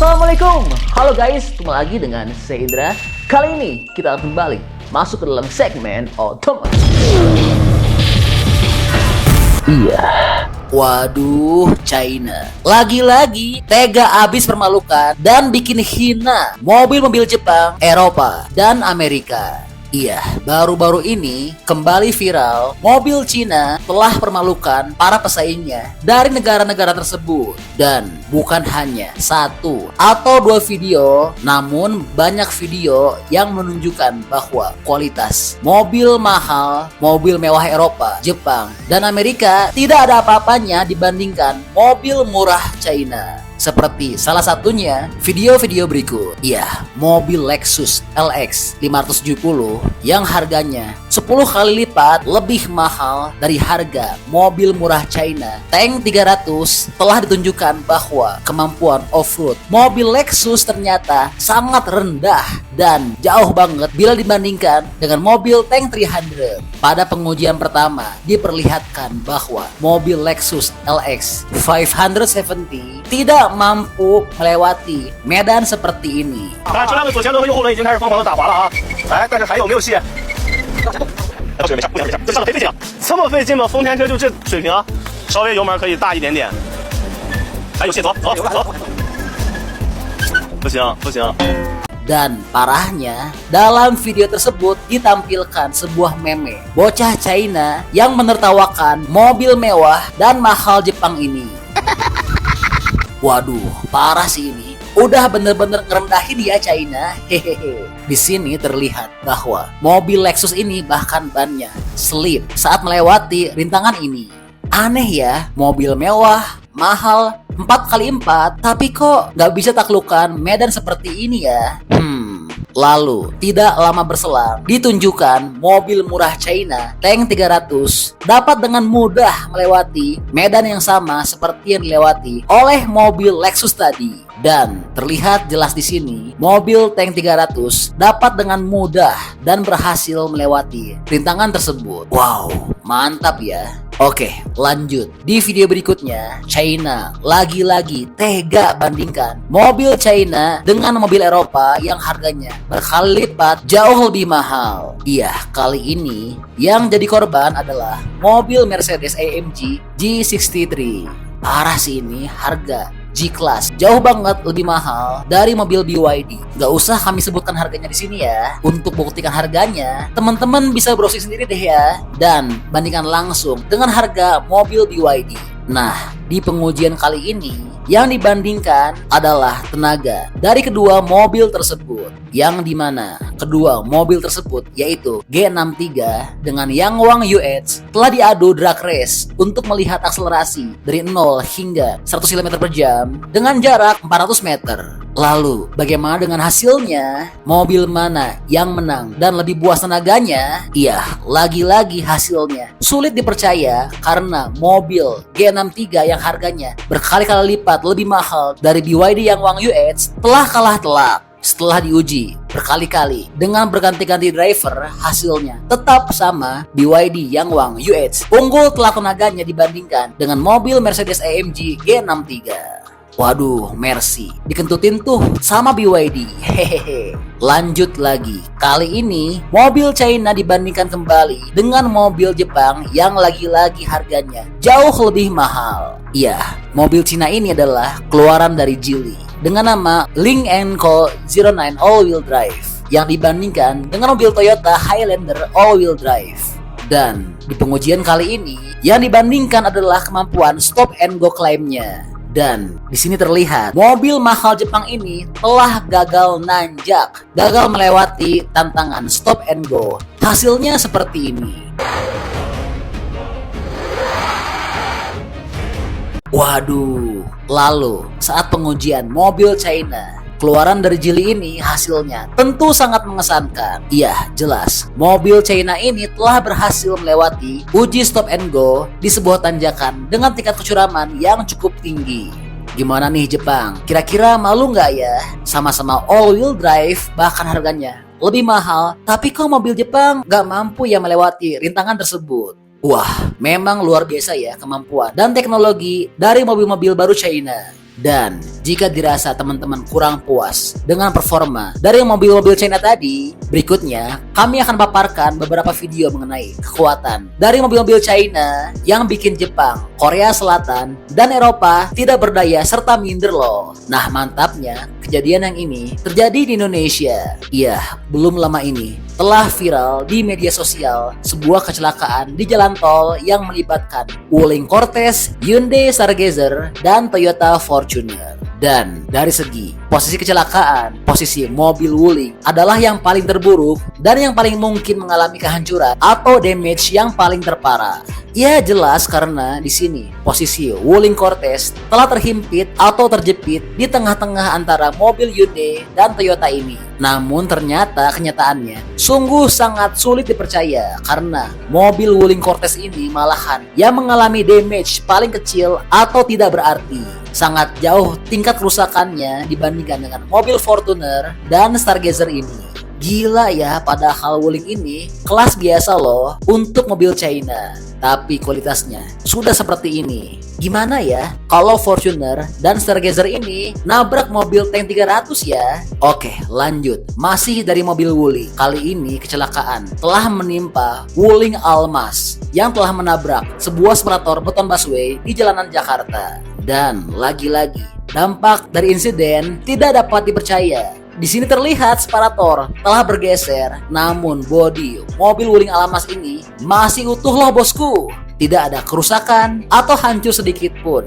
Assalamualaikum, halo guys, ketemu lagi dengan saya Indra. Kali ini kita akan kembali masuk ke dalam segmen otomotif. Iya. Waduh, China lagi-lagi tega abis permalukan dan bikin hina mobil-mobil Jepang, Eropa, dan Amerika. Iya, baru-baru ini kembali viral mobil Cina telah permalukan para pesaingnya dari negara-negara tersebut. Dan bukan hanya satu atau dua video, namun banyak video yang menunjukkan bahwa kualitas mobil mahal, mobil mewah Eropa, Jepang, dan Amerika tidak ada apa-apanya dibandingkan mobil murah China. Seperti salah satunya video-video berikut. Ya, mobil Lexus LX 570 yang harganya 10 kali lipat lebih mahal dari harga mobil murah China. Tank 300 telah ditunjukkan bahwa kemampuan off-road mobil Lexus ternyata sangat rendah dan jauh banget bila dibandingkan dengan mobil Tank 300. Pada pengujian pertama diperlihatkan bahwa mobil Lexus LX 570 tidak mampu melewati medan seperti ini. Dan parahnya, dalam video tersebut ditampilkan sebuah meme bocah China yang menertawakan mobil mewah dan mahal Jepang ini. Waduh, parah sih ini. Udah bener-bener ngerendahin dia China. Hehehe. Di sini terlihat bahwa mobil Lexus ini bahkan bannya slip saat melewati rintangan ini. Aneh ya, mobil mewah, mahal, 4x4, tapi kok nggak bisa taklukan medan seperti ini ya? Lalu, tidak lama berselang, ditunjukkan mobil murah China, Tank 300, dapat dengan mudah melewati medan yang sama seperti yang dilewati oleh mobil Lexus tadi. Dan terlihat jelas di sini, mobil Tank 300 dapat dengan mudah dan berhasil melewati rintangan tersebut. Wow, mantap ya. Oke, lanjut. Di video berikutnya, China lagi-lagi tega bandingkan mobil China dengan mobil Eropa yang harganya berkali lipat jauh lebih mahal. Iya, kali ini yang jadi korban adalah mobil Mercedes-AMG G63. Parah sih ini, harga G-Class jauh banget lebih mahal dari mobil BYD. Gak usah kami sebutkan harganya di sini ya. Untuk buktikan harganya, teman-teman bisa browsing sendiri deh ya, dan bandingkan langsung dengan harga mobil BYD. Nah, di pengujian kali ini yang dibandingkan adalah tenaga dari kedua mobil tersebut, yang dimana kedua mobil tersebut yaitu G63 dengan Yangwang UH telah diadu drag race untuk melihat akselerasi dari 0 hingga 100 km per jam dengan jarak 400 meter. Lalu bagaimana dengan hasilnya? Mobil mana yang menang dan lebih buas tenaganya? Iya, lagi-lagi hasilnya sulit dipercaya karena mobil G63 yang harganya berkali-kali lipat lebih mahal dari BYD Yangwang UH telah kalah telak. Setelah diuji berkali-kali dengan berganti-ganti driver, hasilnya tetap sama. BYD Yangwang UH unggul telak tenaganya dibandingkan dengan mobil Mercedes-AMG G63. Waduh, Mercy dikentutin tuh sama BYD. Hehehe. Lanjut lagi. Kali ini mobil China dibandingkan kembali dengan mobil Jepang yang lagi-lagi harganya jauh lebih mahal. Iya, mobil Cina ini adalah keluaran dari Geely dengan nama Lynk & Co 09 All-Wheel Drive yang dibandingkan dengan mobil Toyota Highlander All-Wheel Drive. Dan di pengujian kali ini yang dibandingkan adalah kemampuan stop and go climb-nya. Dan di sini terlihat mobil mahal Jepang ini telah gagal nanjak, gagal melewati tantangan stop and go. Hasilnya seperti ini. Waduh, lalu saat pengujian mobil China keluaran dari Geely ini, hasilnya tentu sangat mengesankan. Iya, jelas mobil China ini telah berhasil melewati uji stop and go di sebuah tanjakan dengan tingkat kecuraman yang cukup tinggi. Gimana nih Jepang? Kira-kira malu nggak ya? Sama-sama all-wheel drive, bahkan harganya lebih mahal, tapi kok mobil Jepang nggak mampu ya melewati rintangan tersebut? Wah, memang luar biasa ya kemampuan dan teknologi dari mobil-mobil baru China. Dan Jika dirasa teman-teman kurang puas dengan performa dari mobil-mobil China tadi, berikutnya kami akan paparkan beberapa video mengenai kekuatan dari mobil-mobil China yang bikin Jepang, Korea Selatan, dan Eropa tidak berdaya serta minder loh. Nah, mantapnya kejadian yang ini terjadi di Indonesia. Iya, belum lama ini telah viral di media sosial sebuah kecelakaan di jalan tol yang melibatkan Wuling Cortez, Hyundai Stargazer, dan Toyota Fortuner. Dan dari segi posisi kecelakaan, posisi mobil Wuling adalah yang paling terburuk dan yang paling mungkin mengalami kehancuran atau damage yang paling terparah. Ya jelas karena di sini posisi Wuling Cortez telah terhimpit atau terjepit di tengah-tengah antara mobil Hyundai dan Toyota ini. Namun ternyata kenyataannya sungguh sangat sulit dipercaya karena mobil Wuling Cortez ini malahan yang mengalami damage paling kecil atau tidak berarti. Sangat jauh tingkat kerusakannya dibandingkan dengan mobil Fortuner dan Stargazer ini. Gila ya, padahal Wuling ini kelas biasa loh untuk mobil China. Tapi kualitasnya sudah seperti ini. Gimana ya kalau Fortuner dan Stargazer ini nabrak mobil tank 300 ya? Oke, lanjut. Masih dari mobil Wuling. Kali ini kecelakaan telah menimpa Wuling Almas yang telah menabrak sebuah separator beton busway di jalanan Jakarta. Dan lagi-lagi dampak dari insiden tidak dapat dipercaya. Di sini terlihat separator telah bergeser, namun bodi mobil Wuling Almas ini masih utuh loh bosku. Tidak ada kerusakan atau hancur sedikit pun.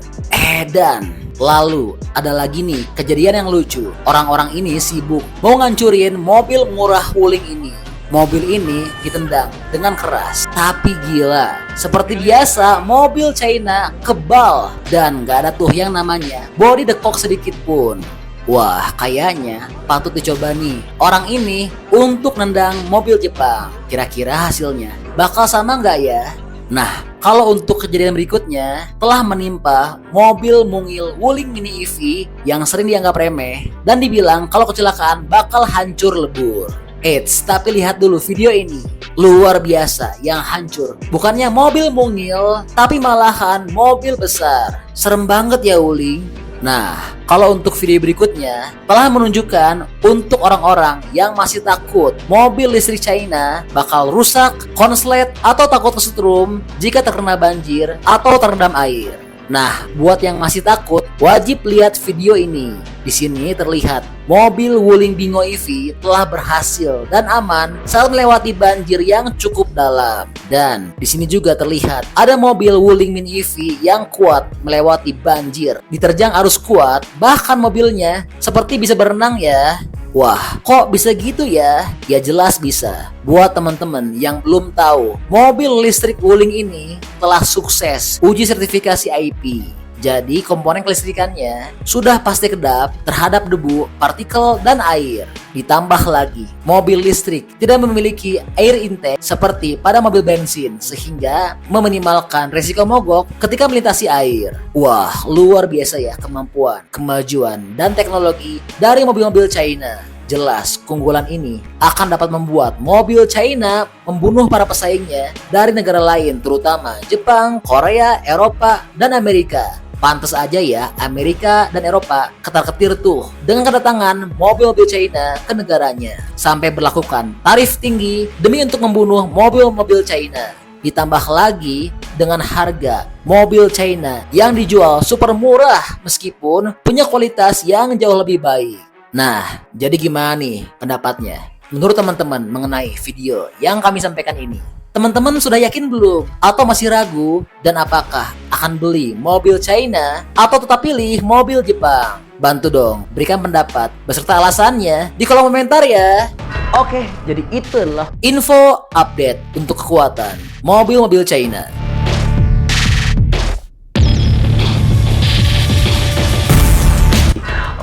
Dan lalu ada lagi nih kejadian yang lucu. Orang-orang ini sibuk mau ngancurin mobil murah Wuling ini. Mobil ini ditendang dengan keras. Tapi gila, seperti biasa mobil China kebal dan gak ada tuh yang namanya body dekok sedikit pun. Wah, kayaknya patut dicoba nih orang ini untuk nendang mobil Jepang. Kira-kira hasilnya bakal sama nggak ya? Nah, kalau untuk kejadian berikutnya telah menimpa mobil mungil Wuling Mini EV yang sering dianggap remeh dan dibilang kalau kecelakaan bakal hancur lebur. Eits, tapi lihat dulu video ini. Luar biasa yang hancur. Bukannya mobil mungil, tapi malahan mobil besar. Serem banget ya Wuling. Nah, kalau untuk video berikutnya telah menunjukkan untuk orang-orang yang masih takut mobil listrik China bakal rusak, konslet, atau takut kesetrum jika terkena banjir atau terendam air. Nah, buat yang masih takut, wajib lihat video ini. Di sini terlihat mobil Wuling Bingo EV telah berhasil dan aman saat melewati banjir yang cukup dalam. Dan di sini juga terlihat ada mobil Wuling Mini EV yang kuat melewati banjir. Diterjang arus kuat, bahkan mobilnya seperti bisa berenang ya. Wah, kok bisa gitu ya? Ya jelas bisa. Buat teman-teman yang belum tahu, mobil listrik Wuling ini telah sukses uji sertifikasi IP. Jadi komponen kelistrikannya sudah pasti kedap terhadap debu, partikel, dan air. Ditambah lagi, mobil listrik tidak memiliki air intake seperti pada mobil bensin sehingga meminimalkan resiko mogok ketika melintasi air. Wah, luar biasa ya kemampuan, kemajuan, dan teknologi dari mobil-mobil China. Jelas, keunggulan ini akan dapat membuat mobil China membunuh para pesaingnya dari negara lain terutama Jepang, Korea, Eropa, dan Amerika. Pantes aja ya Amerika dan Eropa ketar-ketir tuh dengan kedatangan mobil-mobil China ke negaranya. Sampai berlakukan tarif tinggi demi untuk membunuh mobil-mobil China. Ditambah lagi dengan harga mobil China yang dijual super murah meskipun punya kualitas yang jauh lebih baik. Nah, jadi gimana nih pendapatnya menurut teman-teman mengenai video yang kami sampaikan ini? Teman-teman sudah yakin belum? Atau masih ragu? Dan apakah akan beli mobil China atau tetap pilih mobil Jepang? Bantu dong, berikan pendapat beserta alasannya di kolom komentar ya. Oke, jadi itulah info update untuk kekuatan mobil-mobil China.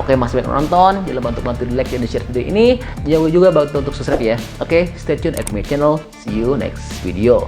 Oke, masih banyak nonton, jangan lupa untuk bantu di like dan di share video ini. Jangan lupa juga bantu untuk subscribe ya. Oke, stay tune at my channel. See you next video.